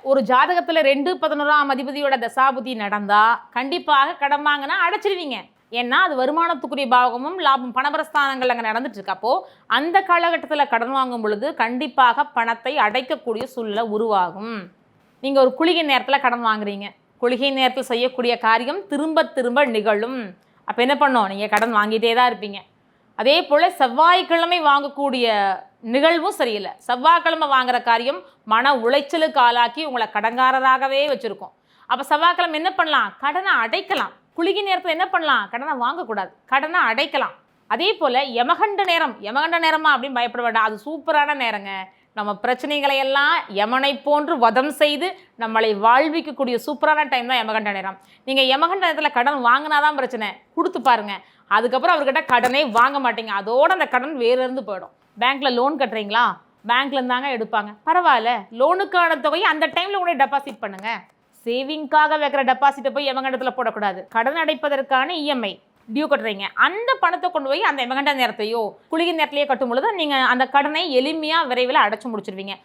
ஒரு ஜாதகத்தில் 2-11ஆம் அதிபதியோட தசாபுதி நடந்தா கண்டிப்பாக கடன் வாங்கினா அடைச்சிருவீங்க. ஏன்னா அது வருமானத்துக்குரிய பாவகமும் லாபம் பணபரஸ்தானங்கள் அங்கே நடந்துட்டு இருக்கப்போ அந்த காலகட்டத்தில் கடன் வாங்கும் பொழுது கண்டிப்பாக பணத்தை அடைக்கக்கூடிய சூழ்நிலை உருவாகும். நீங்கள் ஒரு குளிகை நேரத்தில் கடன் வாங்குறீங்க, குளிகை நேரத்தில் செய்யக்கூடிய காரியம் திரும்ப திரும்ப நிகழும். அப்போ என்ன பண்ணோம், நீங்கள் கடன் வாங்கிட்டே தான் இருப்பீங்க. அதே போல் செவ்வாய்க்கிழமை வாங்கக்கூடிய நிகழ்வும் சரியில்லை. செவ்வாய்க்கிழமை வாங்குற காரியம் மன உளைச்சலுக்கு ஆளாக்கி உங்களை கடன்காரராகவே வச்சுருக்கோம். அப்போ செவ்வாய்க்கிழமை என்ன பண்ணலாம், கடனை அடைக்கலாம். குளிகை நேரத்தில் என்ன பண்ணலாம், கடனை வாங்கக்கூடாது, கடனை அடைக்கலாம். அதே போல் யமகண்ட நேரம், யமகண்ட நேரமா அப்படின்னு பயப்பட வேண்டாம், அது சூப்பரான நேரங்க. நம்ம பிரச்சனைகளை எல்லாம் யமனை போன்று வதம் செய்து நம்மளை வாழ்விக்கக்கூடிய சூப்பரான டைம் தான் யமகண்ட நேரம். நீங்கள் யமகண்ட நேரத்தில் கடன் வாங்கினாதான் பிரச்சனை, கொடுத்து பாருங்க, அதுக்கப்புறம் அவர்கிட்ட கடனே வாங்க மாட்டீங்க. அதோட அந்த கடன் வேற இருந்து போயிடும். பேங்க்ல லோன் கட்டுறீங்களா, பேங்க்ல இருந்தாங்க எடுப்பாங்க, பரவாயில்ல, லோனுக்கான தொகையை அந்த டைம்ல உடனே டெபாசிட் பண்ணுங்க. சேவிங்காக வைக்கிற டெபாசிட்டை போய் யமகண்டத்தில் போடக்கூடாது. கடன் அடைப்பதற்கான இஎம்ஐ டியூ கட்டுறீங்க, அந்த பணத்தை கொண்டு போய் அந்த யமகண்ட நேரத்தையோ குளிகை நேரத்திலேயோ கட்டும் பொழுது நீங்கள் அந்த கடனை எளிமையாக விரைவில் அடைச்சு முடிச்சிருவீங்க.